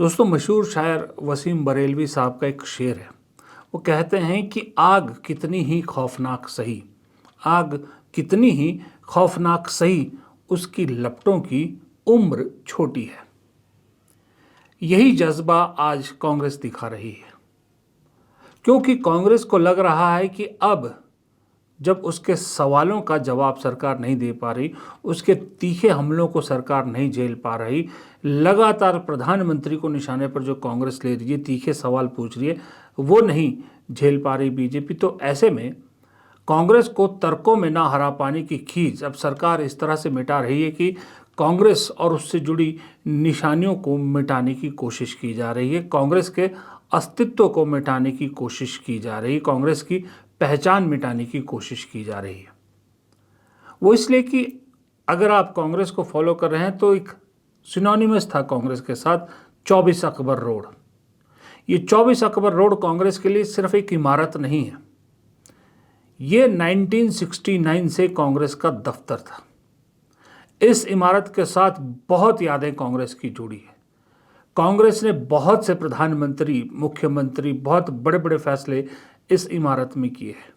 दोस्तों, मशहूर शायर वसीम बरेलवी साहब का एक शेर है। वो कहते हैं कि आग कितनी ही खौफनाक सही, आग कितनी ही खौफनाक सही, उसकी लपटों की उम्र छोटी है। यही जज्बा आज कांग्रेस दिखा रही है, क्योंकि कांग्रेस को लग रहा है कि अब जब उसके सवालों का जवाब सरकार नहीं दे पा रही, उसके तीखे हमलों को सरकार नहीं झेल पा रही, लगातार प्रधानमंत्री को निशाने पर जो कांग्रेस ले रही है, तीखे सवाल पूछ रही है, वो नहीं झेल पा रही बीजेपी। तो ऐसे में कांग्रेस को तर्कों में ना हरा पाने की खींच अब सरकार इस तरह से मिटा रही है कि कांग्रेस और उससे जुड़ी निशानियों को मिटाने की कोशिश की जा रही है, कांग्रेस के अस्तित्व को मिटाने की कोशिश की जा रही है, कांग्रेस की पहचान मिटाने की कोशिश की जा रही है। वो इसलिए कि अगर आप कांग्रेस को फॉलो कर रहे हैं तो एक सिनोनिमस था कांग्रेस के साथ 24 अकबर रोड। ये 24 अकबर रोड कांग्रेस के लिए सिर्फ एक इमारत नहीं है, ये 1969 से कांग्रेस का दफ्तर था। इस इमारत के साथ बहुत यादें कांग्रेस की जुड़ी है। कांग्रेस ने बहुत से प्रधानमंत्री, मुख्यमंत्री, बहुत बड़े बड़े फैसले इस इमारत में किए हैं।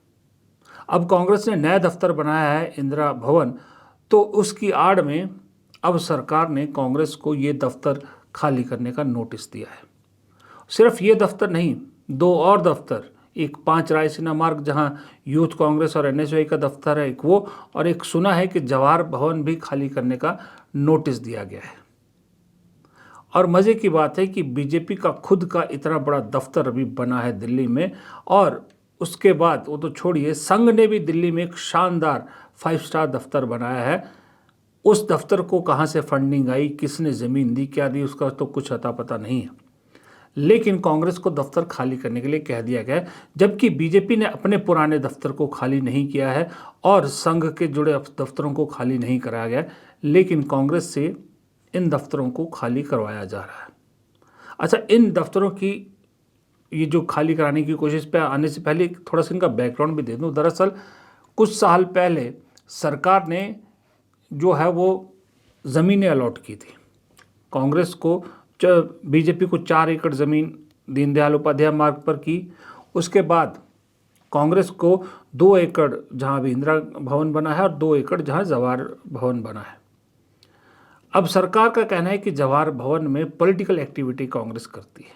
अब कांग्रेस ने नया दफ्तर बनाया है, इंदिरा भवन, तो उसकी आड़ में अब सरकार ने कांग्रेस को ये दफ्तर खाली करने का नोटिस दिया है। सिर्फ ये दफ्तर नहीं, दो और दफ्तर, एक 5 रायसीना मार्ग जहां यूथ कांग्रेस और एनएसयूआई का दफ्तर है, एक वो, और एक सुना है कि जवाहर भवन भी खाली करने का नोटिस दिया गया है। और मज़े की बात है कि बीजेपी का खुद का इतना बड़ा दफ्तर अभी बना है दिल्ली में, और उसके बाद वो तो छोड़िए, संघ ने भी दिल्ली में एक शानदार 5 स्टार दफ्तर बनाया है। उस दफ्तर को कहाँ से फंडिंग आई, किसने ज़मीन दी, क्या दी, उसका तो कुछ अता पता नहीं है। लेकिन कांग्रेस को दफ्तर खाली करने के लिए कह दिया गया है, जबकि बीजेपी ने अपने पुराने दफ्तर को खाली नहीं किया है और संघ के जुड़े दफ्तरों को खाली नहीं कराया गया, लेकिन कांग्रेस से इन दफ्तरों को खाली करवाया जा रहा है। अच्छा, इन दफ्तरों की ये जो खाली कराने की कोशिश पे आने से पहले थोड़ा सा इनका बैकग्राउंड भी दे दूं। दरअसल कुछ साल पहले सरकार ने जो है वो ज़मीनें अलॉट की थी कांग्रेस को। बीजेपी को 4 एकड़ ज़मीन दीनदयाल उपाध्याय मार्ग पर की। उसके बाद कांग्रेस को 2 एकड़ जहाँ अभी इंदिरा भवन बना है और 2 एकड़ जहाँ जवाहर भवन बना है। अब सरकार का कहना है कि जवाहर भवन में पॉलिटिकल एक्टिविटी कांग्रेस करती है।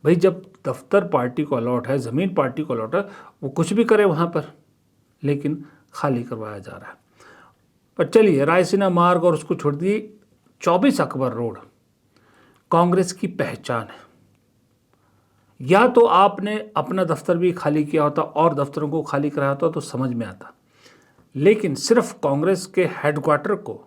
भाई, जब दफ्तर पार्टी को अलॉट है, ज़मीन पार्टी को अलॉट है, वो कुछ भी करे वहाँ पर, लेकिन खाली करवाया जा रहा है। पर चलिए, रायसीना मार्ग और उसको छोड़ दिए, 24 अकबर रोड कांग्रेस की पहचान है। या तो आपने अपना दफ्तर भी खाली किया होता और दफ्तरों को खाली कराया होता तो समझ में आता, लेकिन सिर्फ कांग्रेस के हेडक्वार्टर को,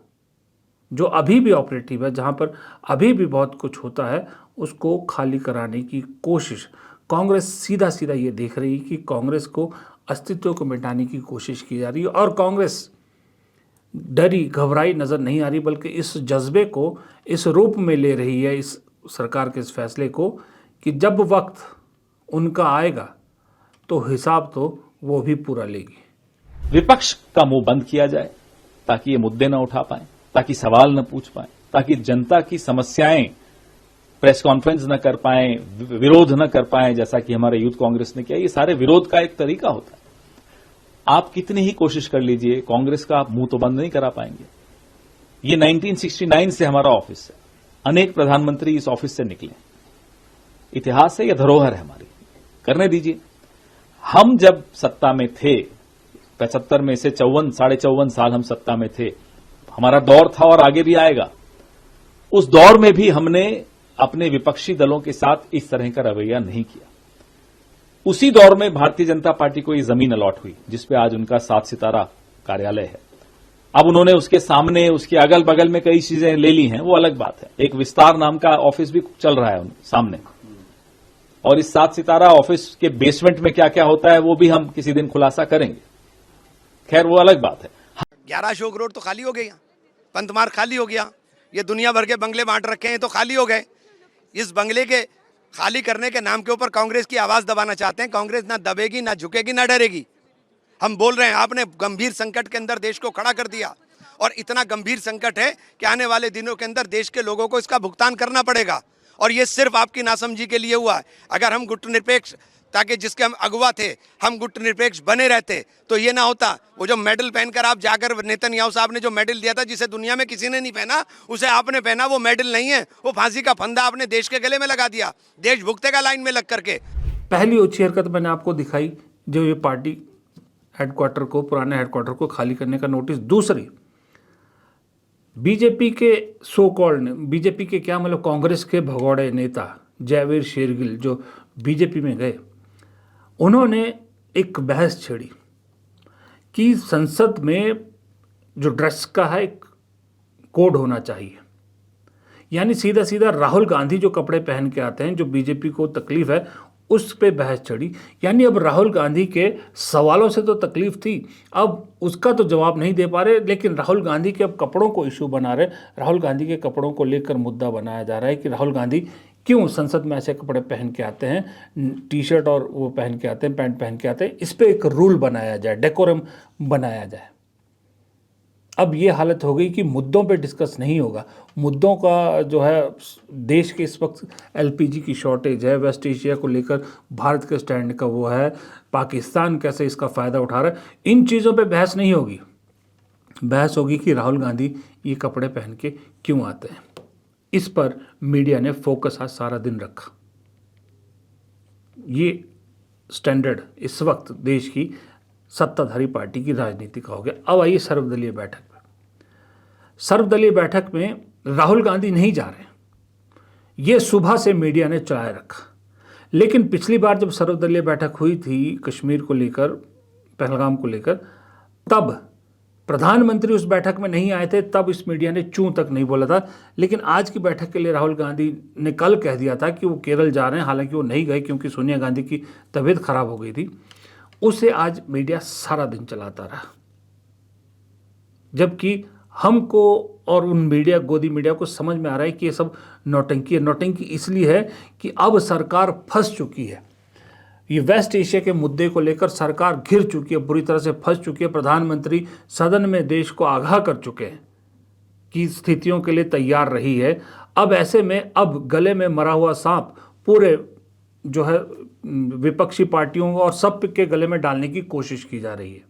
जो अभी भी ऑपरेटिव है, जहां पर अभी भी बहुत कुछ होता है, उसको खाली कराने की कोशिश कांग्रेस सीधा सीधा ये देख रही है कि कांग्रेस को अस्तित्व को मिटाने की कोशिश की जा रही है। और कांग्रेस डरी घबराई नज़र नहीं आ रही, बल्कि इस जज्बे को इस रूप में ले रही है, इस सरकार के इस फैसले को, कि जब वक्त उनका आएगा तो हिसाब तो वो भी पूरा लेगी। विपक्ष का मुंह बंद किया जाए ताकि ये मुद्दे न उठा पाए, ताकि सवाल न पूछ पाए, ताकि जनता की समस्याएं प्रेस कॉन्फ्रेंस न कर पाए, विरोध न कर पाए, जैसा कि हमारे यूथ कांग्रेस ने किया। ये सारे विरोध का एक तरीका होता है। आप कितनी ही कोशिश कर लीजिए, कांग्रेस का आप मुंह तो बंद नहीं करा पाएंगे। ये 1969 से हमारा ऑफिस है, अनेक प्रधानमंत्री इस ऑफिस से निकले, इतिहास है, यह धरोहर है हमारी, करने दीजिए। हम जब सत्ता में थे, 75 में से 54 साल हम सत्ता में थे, हमारा दौर था और आगे भी आएगा। उस दौर में भी हमने अपने विपक्षी दलों के साथ इस तरह का रवैया नहीं किया। उसी दौर में भारतीय जनता पार्टी को ये जमीन अलॉट हुई जिसपे आज उनका 7 सितारा कार्यालय है। अब उन्होंने उसके सामने, उसके अगल बगल में कई चीजें ले ली हैं, वो अलग बात है। एक विस्तार नाम का ऑफिस भी चल रहा है उनके सामने, और इस 7 सितारा ऑफिस के बेसमेंट में क्या क्या होता है वो भी हम किसी दिन खुलासा करेंगे। खैर, वो अलग बात है। 11 अशोक रोड तो खाली हो गया, पंत मार्ग खाली हो गया, ये दुनिया भर के बंगले बांट रखे हैं तो खाली हो गए। इस बंगले के खाली करने के नाम के ऊपर कांग्रेस की आवाज दबाना चाहते हैं। कांग्रेस ना दबेगी, ना झुकेगी, ना डरेगी। हम बोल रहे हैं, आपने गंभीर संकट के अंदर देश को खड़ा कर दिया, और इतना गंभीर संकट है कि आने वाले दिनों के अंदर देश के लोगों को इसका भुगतान करना पड़ेगा। और ये सिर्फ आपकी नासमझी के लिए हुआ है। अगर हम गुटनिरपेक्ष, ताकि जिसके हम अगुवा थे, हम गुटनिरपेक्ष बने रहते तो ये ना होता। वो जो मेडल पहनकर आप जाकर, नेतन्याहू साहब ने जो मेडल दिया था, जिसे दुनिया में किसी ने नहीं पहना, उसे आपने पहना, वो मेडल नहीं है, वो फांसी का फंदा आपने देश के गले में लगा दिया। देश भुगतेगा लाइन में लग करके। पहली ओछी हरकत मैंने आपको दिखाई, जो ये पार्टी हेडक्वार्टर को, पुराने हेडक्वार्टर को खाली करने का नोटिस। दूसरी, बीजेपी के सो कॉल्ड, बीजेपी के क्या मतलब, कांग्रेस के भगोड़े नेता जयवीर शेरगिल जो बीजेपी में गए, उन्होंने एक बहस छेड़ी कि संसद में जो ड्रेस का है एक कोड होना चाहिए। यानी सीधा सीधा राहुल गांधी जो कपड़े पहन के आते हैं, जो बीजेपी को तकलीफ है, उस पे बहस चढ़ी। यानी अब राहुल गांधी के सवालों से तो तकलीफ थी, अब उसका तो जवाब नहीं दे पा रहे, लेकिन राहुल गांधी के अब कपड़ों को इशू बना रहे। राहुल गांधी के कपड़ों को लेकर मुद्दा बनाया जा रहा है कि राहुल गांधी क्यों संसद में ऐसे कपड़े पहन के आते हैं, टी शर्ट और वो पहन के आते हैं, पैंट पहन के आते हैं। इस पर एक रूल बनाया जाए, डेकोरम बनाया जाए। अब ये हालत हो गई कि मुद्दों पे डिस्कस नहीं होगा। मुद्दों का जो है, देश के इस वक्त एलपीजी की शॉर्टेज है, वेस्ट एशिया को लेकर भारत के स्टैंड का वो है, पाकिस्तान कैसे इसका फ़ायदा उठा रहा है, इन चीज़ों पे बहस नहीं होगी। बहस होगी कि राहुल गांधी ये कपड़े पहन के क्यों आते हैं। इस पर मीडिया ने फोकस आज सारा दिन रखा। ये स्टैंडर्ड इस वक्त देश की सत्ताधारी पार्टी की राजनीति का हो गया। अब आइए सर्वदलीय बैठक में। सर्वदलीय बैठक में राहुल गांधी नहीं जा रहे, ये सुबह से मीडिया ने चलाए रखा। लेकिन पिछली बार जब सर्वदलीय बैठक हुई थी कश्मीर को लेकर, पहलगाम को लेकर, तब प्रधानमंत्री उस बैठक में नहीं आए थे, तब इस मीडिया ने चूं तक नहीं बोला था। लेकिन आज की बैठक के लिए राहुल गांधी ने कल कह दिया था कि वो केरल जा रहे हैं, हालांकि वो नहीं गए क्योंकि सोनिया गांधी की तबीयत खराब हो गई थी। उसे आज मीडिया सारा दिन चलाता रहा, जबकि हमको और उन मीडिया, गोदी मीडिया को समझ में आ रहा है कि ये सब नौटंकी है। नौटंकी इसलिए है कि अब सरकार फंस चुकी है। ये वेस्ट एशिया के मुद्दे को लेकर सरकार घिर चुकी है, बुरी तरह से फंस चुकी है। प्रधानमंत्री सदन में देश को आगाह कर चुके हैं कि स्थितियों के लिए तैयार रही है। अब ऐसे में अब गले में मरा हुआ सांप पूरे जो है विपक्षी पार्टियों और सब के गले में डालने की कोशिश की जा रही है।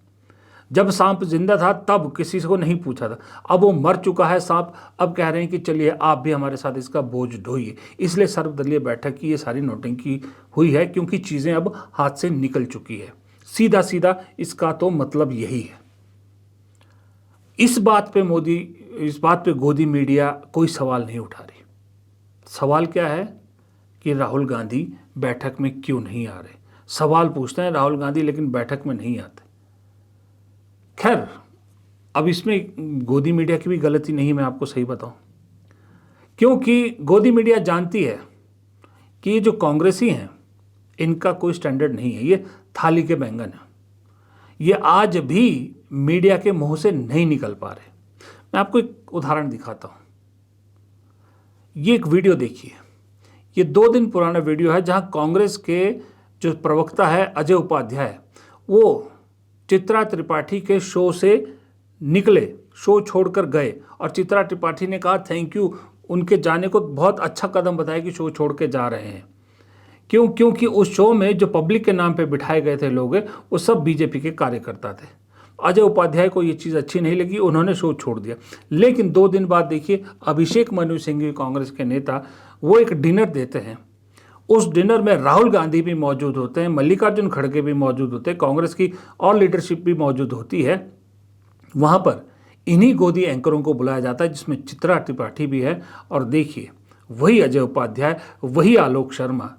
जब सांप जिंदा था तब किसी को नहीं पूछा था, अब वो मर चुका है सांप, अब कह रहे हैं कि चलिए आप भी हमारे साथ इसका बोझ ढोइए। इसलिए सर्वदलीय बैठक की ये सारी नौटंकी हुई है, क्योंकि चीज़ें अब हाथ से निकल चुकी है। सीधा सीधा इसका तो मतलब यही है। इस बात पे गोदी मीडिया कोई सवाल नहीं उठा रही। सवाल क्या है कि राहुल गांधी बैठक में क्यों नहीं आ रहे। सवाल पूछते हैं राहुल गांधी, लेकिन बैठक में नहीं आते। खैर, अब इसमें गोदी मीडिया की भी गलती नहीं, मैं आपको सही बताऊं, क्योंकि गोदी मीडिया जानती है कि ये जो कांग्रेसी हैं इनका कोई स्टैंडर्ड नहीं है, ये थाली के बैंगन हैं। ये आज भी मीडिया के मुंह से नहीं निकल पा रहे। मैं आपको एक उदाहरण दिखाता हूं। ये एक वीडियो देखिए, ये 2 दिन पुराना वीडियो है, जहां कांग्रेस के जो प्रवक्ता है अजय उपाध्याय, वो चित्रा त्रिपाठी के शो से निकले, शो छोड़कर गए, और चित्रा त्रिपाठी ने कहा थैंक यू, उनके जाने को बहुत अच्छा कदम बताया कि शो छोड़ के जा रहे हैं। क्योंकि उस शो में जो पब्लिक के नाम पे बिठाए गए थे लोग, वो सब बीजेपी के कार्यकर्ता थे। अजय उपाध्याय को ये चीज़ अच्छी नहीं लगी, उन्होंने शो छोड़ दिया। लेकिन 2 दिन बाद देखिए, अभिषेक मनु सिंघवी कांग्रेस के नेता, वो एक डिनर देते हैं। उस डिनर में राहुल गांधी भी मौजूद होते हैं, मल्लिकार्जुन खड़गे भी मौजूद होते हैं, कांग्रेस की और लीडरशिप भी मौजूद होती है। वहाँ पर इन्हीं गोदी एंकरों को बुलाया जाता है, जिसमें चित्रा त्रिपाठी भी है। और देखिए, वही अजय उपाध्याय, वही आलोक शर्मा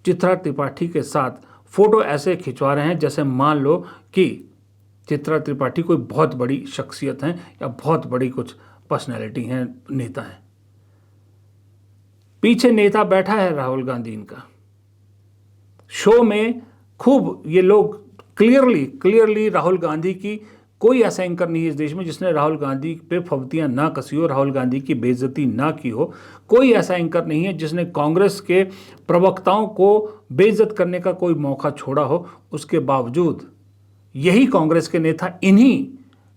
चित्रा त्रिपाठी के साथ फोटो ऐसे खिंचवा रहे हैं जैसे मान लो कि चित्रा त्रिपाठी कोई बहुत बड़ी शख्सियत हैं या बहुत बड़ी कुछ पर्सनैलिटी हैं, नेता हैं। पीछे नेता बैठा है राहुल गांधी इनका। शो में खूब ये लोग क्लियरली राहुल गांधी की, कोई ऐसा एंकर नहीं है इस देश में जिसने राहुल गांधी पे फब्तियां ना कसी हो, राहुल गांधी की बेइज्जती ना की हो। कोई ऐसा एंकर नहीं है जिसने कांग्रेस के प्रवक्ताओं को बेइज्जत करने का कोई मौका छोड़ा हो। उसके बावजूद यही कांग्रेस के नेता इन्हीं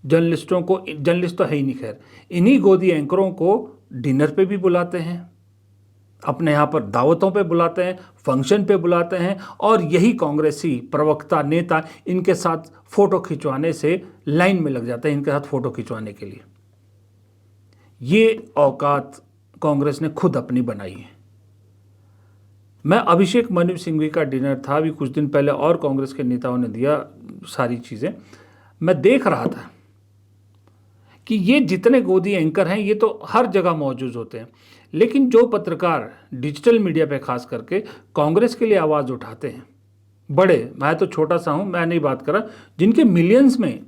जर्नलिस्टों को, जर्नलिस्ट तो है ही नहीं खैर, इन्हीं गोदी एंकरों को डिनर पे भी बुलाते हैं। अपने यहाँ पर दावतों पे बुलाते हैं, फंक्शन पे बुलाते हैं, और यही कांग्रेसी प्रवक्ता नेता इनके साथ फ़ोटो खिंचवाने से लाइन में लग जाते हैं, इनके साथ फ़ोटो खिंचवाने के लिए। ये औकात कांग्रेस ने खुद अपनी बनाई है। मैं अभिषेक मनु सिंघवी का डिनर था अभी कुछ दिन पहले, और कांग्रेस के नेताओं ने दिया सारी चीज़ें। मैं देख रहा था कि ये जितने गोदी एंकर हैं ये तो हर जगह मौजूद होते हैं, लेकिन जो पत्रकार डिजिटल मीडिया पे खास करके कांग्रेस के लिए आवाज़ उठाते हैं, बड़े, मैं तो छोटा सा हूँ, मैं नहीं बात कर रहा, जिनके मिलियंस में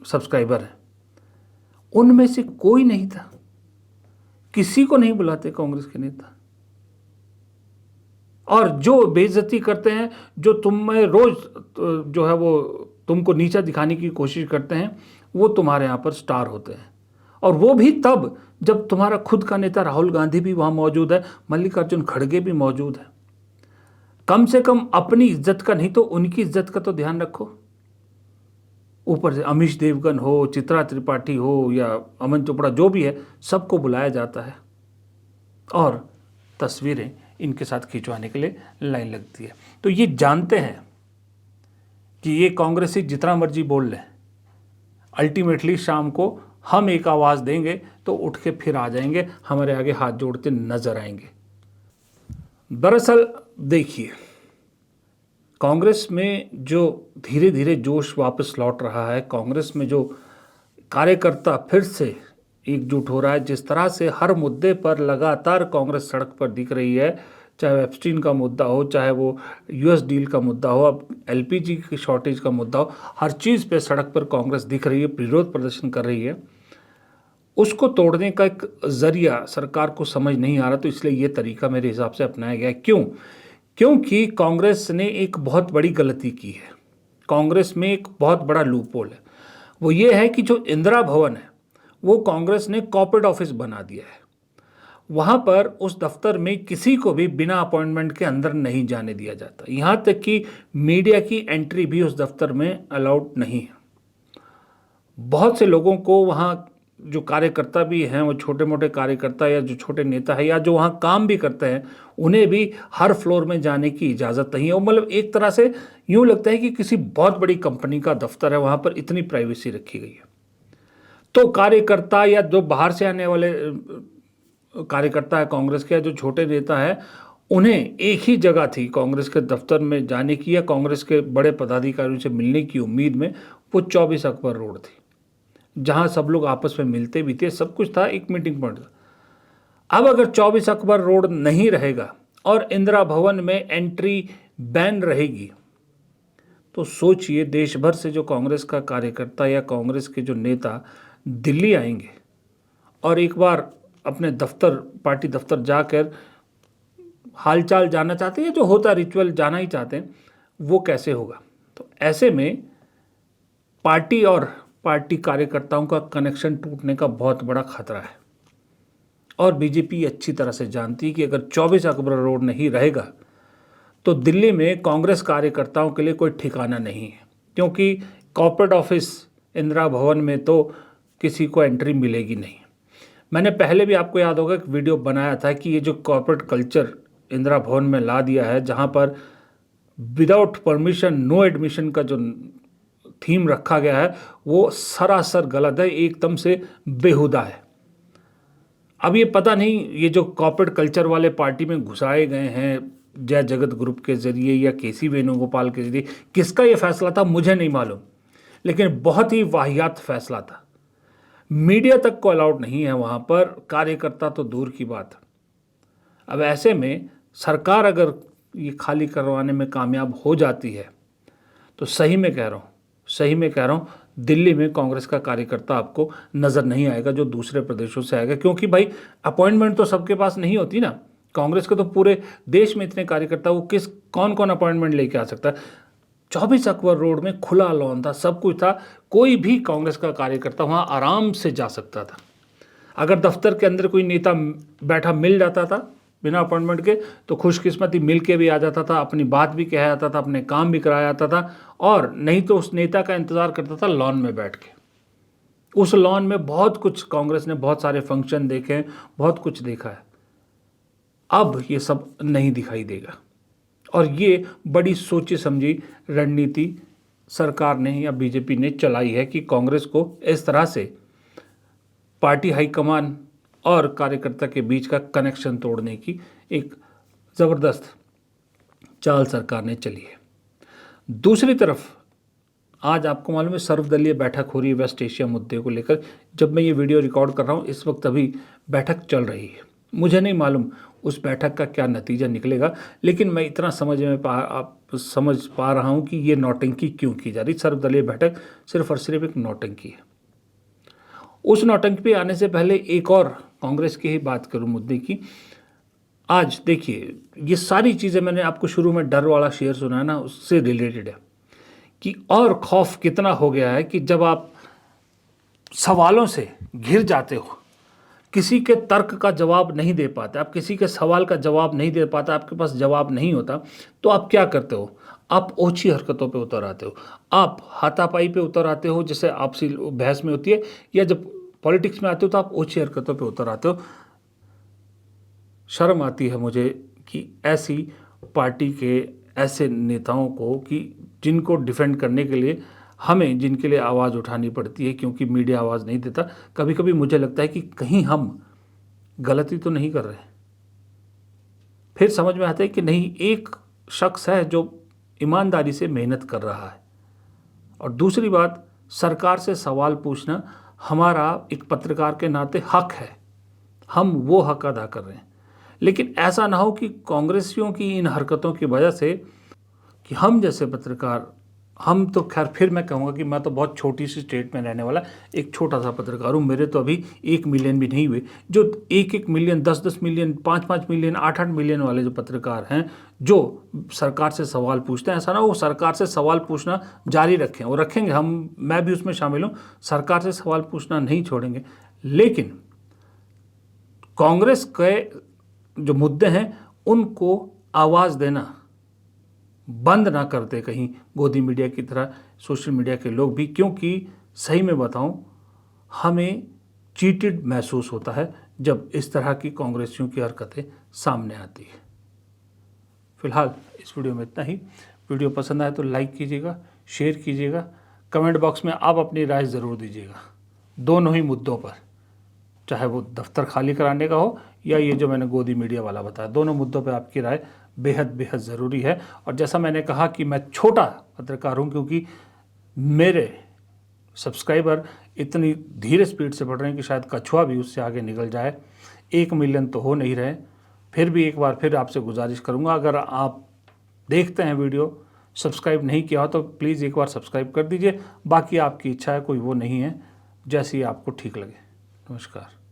सब्सक्राइबर हैं, उनमें से कोई नहीं था। किसी को नहीं बुलाते कांग्रेस के नेता, और जो बेइज्जती करते हैं, जो तुम्हें रोज जो है वो तुमको नीचा दिखाने की कोशिश करते हैं, वो तुम्हारे यहाँ पर स्टार होते हैं। और वो भी तब जब तुम्हारा खुद का नेता राहुल गांधी भी वहाँ मौजूद है, मल्लिकार्जुन खड़गे भी मौजूद है। कम से कम अपनी इज्जत का नहीं तो उनकी इज्जत का तो ध्यान रखो। ऊपर से अमीश देवगन हो, चित्रा त्रिपाठी हो या अमन चोपड़ा, जो भी है, सबको बुलाया जाता है और तस्वीरें इनके साथ खिंचवाने के लिए लाइन लगती है। तो ये जानते हैं कि ये कांग्रेसी जितना मर्जी बोल लें, अल्टीमेटली शाम को हम एक आवाज़ देंगे तो उठ के फिर आ जाएंगे, हमारे आगे हाथ जोड़ते नजर आएंगे। दरअसल देखिए, कांग्रेस में जो धीरे धीरे जोश वापस लौट रहा है, कांग्रेस में जो कार्यकर्ता फिर से एकजुट हो रहा है, जिस तरह से हर मुद्दे पर लगातार कांग्रेस सड़क पर दिख रही है, चाहे एप्स्टीन का मुद्दा हो, चाहे वो यूएस डील का मुद्दा हो, अब एलपीजी की शॉर्टेज का मुद्दा हो, हर चीज़ पे सड़क पर कांग्रेस दिख रही है, विरोध प्रदर्शन कर रही है। उसको तोड़ने का एक जरिया सरकार को समझ नहीं आ रहा, तो इसलिए ये तरीका मेरे हिसाब से अपनाया गया है। क्यों? क्योंकि कांग्रेस ने एक बहुत बड़ी गलती की है। कांग्रेस में एक बहुत बड़ा लूपहोल है, वो ये है कि जो इंदिरा भवन है वो कांग्रेस ने कॉर्पोरेट ऑफिस बना दिया है। वहाँ पर उस दफ्तर में किसी को भी बिना अपॉइंटमेंट के अंदर नहीं जाने दिया जाता, यहाँ तक कि मीडिया की एंट्री भी उस दफ्तर में अलाउड नहीं है। बहुत से लोगों को वहाँ, जो कार्यकर्ता भी हैं, वो छोटे मोटे कार्यकर्ता या जो छोटे नेता है या जो वहाँ काम भी करते हैं, उन्हें भी हर फ्लोर में जाने की इजाज़त नहीं है। मतलब एक तरह से यूँ लगता है कि किसी बहुत बड़ी कंपनी का दफ्तर है, वहाँ पर इतनी प्राइवेसी रखी गई है। तो कार्यकर्ता या जो बाहर से आने वाले कार्यकर्ता है कांग्रेस के, या जो छोटे नेता है, उन्हें एक ही जगह थी कांग्रेस के दफ्तर में जाने की या कांग्रेस के बड़े पदाधिकारियों से मिलने की उम्मीद में, वो 24 अकबर रोड थी, जहां सब लोग आपस में मिलते भी थे, सब कुछ था, एक मीटिंग पॉइंट था। अब अगर 24 अकबर रोड नहीं रहेगा और इंदिरा भवन में एंट्री बैन रहेगी, तो सोचिए देश भर से जो कांग्रेस का कार्यकर्ता या कांग्रेस के जो नेता दिल्ली आएंगे और एक बार अपने दफ्तर, पार्टी दफ्तर जाकर हालचाल जानना चाहते हैं, जो होता रिचुअल जाना ही चाहते हैं, वो कैसे होगा। तो ऐसे में पार्टी और पार्टी कार्यकर्ताओं का कनेक्शन टूटने का बहुत बड़ा खतरा है। और बीजेपी अच्छी तरह से जानती है कि अगर 24 अकबर रोड नहीं रहेगा तो दिल्ली में कांग्रेस कार्यकर्ताओं के लिए कोई ठिकाना नहीं है, क्योंकि कॉर्पोरेट ऑफिस इंदिरा भवन में तो किसी को एंट्री मिलेगी नहीं। मैंने पहले भी, आपको याद होगा, एक वीडियो बनाया था कि ये जो कॉर्पोरेट कल्चर इंदिरा भवन में ला दिया है, जहाँ पर विदाउट परमिशन नो एडमिशन का जो थीम रखा गया है, वो सरासर गलत है, एकदम से बेहुदा है। अब ये पता नहीं, ये जो कॉर्पोरेट कल्चर वाले पार्टी में घुसाए गए हैं जय जगत ग्रुप के जरिए या केसी वेणुगोपाल के जरिए, किसका ये फैसला था मुझे नहीं मालूम, लेकिन बहुत ही वाहियात फैसला था। मीडिया तक को अलाउड नहीं है वहाँ पर, कार्यकर्ता तो दूर की बात। अब ऐसे में सरकार अगर ये खाली करवाने में कामयाब हो जाती है तो सही में कह रहा हूँ, दिल्ली में कांग्रेस का कार्यकर्ता आपको नज़र नहीं आएगा जो दूसरे प्रदेशों से आएगा, क्योंकि भाई अपॉइंटमेंट तो सबके पास नहीं होती ना। कांग्रेस के तो पूरे देश में इतने कार्यकर्ता, वो कौन कौन अपॉइंटमेंट लेके आ सकता है। 24 अकबर रोड में खुला लॉन था, सब कुछ था, कोई भी कांग्रेस का कार्यकर्ता वहाँ आराम से जा सकता था। अगर दफ्तर के अंदर कोई नेता बैठा मिल जाता था बिना अपॉइंटमेंट के, तो खुशकिस्मती मिल के भी आ जाता था, अपनी बात भी कहा जाता था, अपने काम भी कराया जाता था, और नहीं तो उस नेता का इंतज़ार करता था लॉन में बैठ के। उस लॉन में बहुत कुछ, कांग्रेस ने बहुत सारे फंक्शन देखे हैं, बहुत कुछ देखा है। अब ये सब नहीं दिखाई देगा। और ये बड़ी सोची समझी रणनीति सरकार ने या बीजेपी ने चलाई है कि कांग्रेस को इस तरह से पार्टी हाईकमान और कार्यकर्ता के बीच का कनेक्शन तोड़ने की एक ज़बरदस्त चाल सरकार ने चली है। दूसरी तरफ आज आपको मालूम है सर्वदलीय बैठक हो रही है वेस्ट एशिया मुद्दे को लेकर। जब मैं ये वीडियो रिकॉर्ड कर रहा हूँ इस वक्त अभी बैठक चल रही है। मुझे नहीं मालूम उस बैठक का क्या नतीजा निकलेगा, लेकिन मैं इतना समझ पा रहा हूँ कि ये नौटंकी क्यों की जा रही। सर्वदलीय बैठक सिर्फ और सिर्फ एक नौटंकी है। उस नौटंकी पे आने से पहले एक और कांग्रेस की ही बात करूँ मुद्दे की। आज देखिए ये सारी चीज़ें मैंने आपको शुरू में डर वाला शेयर सुनाया ना, उससे रिलेटेड है कि और खौफ कितना हो गया है कि जब आप सवालों से घिर जाते हो, किसी के तर्क का जवाब नहीं दे पाते, आप किसी के सवाल का जवाब नहीं दे पाते, आपके पास जवाब नहीं होता, तो आप क्या करते हो? आप ओछी हरकतों पे उतर आते हो, आप हाथापाई पे उतर आते हो, जैसे आपसी बहस में होती है, या जब पॉलिटिक्स में आते हो तो आप ओछी हरकतों पे उतर आते हो। शर्म आती है मुझे कि ऐसी पार्टी के ऐसे नेताओं को कि जिनको डिफेंड करने के लिए हमें जिनके लिए आवाज़ उठानी पड़ती है क्योंकि मीडिया आवाज़ नहीं देता। कभी कभी मुझे लगता है कि कहीं हम गलती तो नहीं कर रहे। फिर समझ में आता है कि नहीं, एक शख्स है जो ईमानदारी से मेहनत कर रहा है। और दूसरी बात, सरकार से सवाल पूछना हमारा एक पत्रकार के नाते हक है, हम वो हक अदा कर रहे हैं। लेकिन ऐसा ना हो कि कांग्रेसियों की इन हरकतों की वजह से कि हम जैसे पत्रकार, हम तो खैर फिर मैं कहूँगा कि मैं तो बहुत छोटी सी स्टेट में रहने वाला एक छोटा सा पत्रकार हूँ। मेरे तो अभी 1 मिलियन भी नहीं हुए। जो 1-1 मिलियन, 10-10 मिलियन, 5-5 मिलियन, 8-8 मिलियन वाले जो पत्रकार हैं जो सरकार से सवाल पूछते हैं, ऐसा ना वो सरकार से सवाल पूछना जारी रखें, वो रखेंगे, मैं भी उसमें शामिल हूँ। सरकार से सवाल पूछना नहीं छोड़ेंगे। लेकिन कांग्रेस के जो मुद्दे हैं उनको आवाज़ देना बंद ना करते कहीं गोदी मीडिया की तरह सोशल मीडिया के लोग भी, क्योंकि सही में बताऊं हमें चीटेड महसूस होता है जब इस तरह की कांग्रेसियों की हरकतें सामने आती है। फिलहाल इस वीडियो में इतना ही। वीडियो पसंद आए तो लाइक कीजिएगा, शेयर कीजिएगा, कमेंट बॉक्स में आप अपनी राय ज़रूर दीजिएगा दोनों ही मुद्दों पर, चाहे वो दफ्तर खाली कराने का हो या ये जो मैंने गोदी मीडिया वाला बताया। दोनों मुद्दों पे आपकी राय बेहद ज़रूरी है। और जैसा मैंने कहा कि मैं छोटा पत्रकार हूँ क्योंकि मेरे सब्सक्राइबर इतनी धीरे स्पीड से बढ़ रहे हैं कि शायद कछुआ भी उससे आगे निकल जाए। 1 मिलियन तो हो नहीं रहे। फिर भी एक बार फिर आपसे गुजारिश करूँगा, अगर आप देखते हैं वीडियो, सब्सक्राइब नहीं किया हो तो प्लीज़ एक बार सब्सक्राइब कर दीजिए। बाकी आपकी इच्छा है, कोई वो नहीं है, जैसी आपको ठीक लगे। नमस्कार।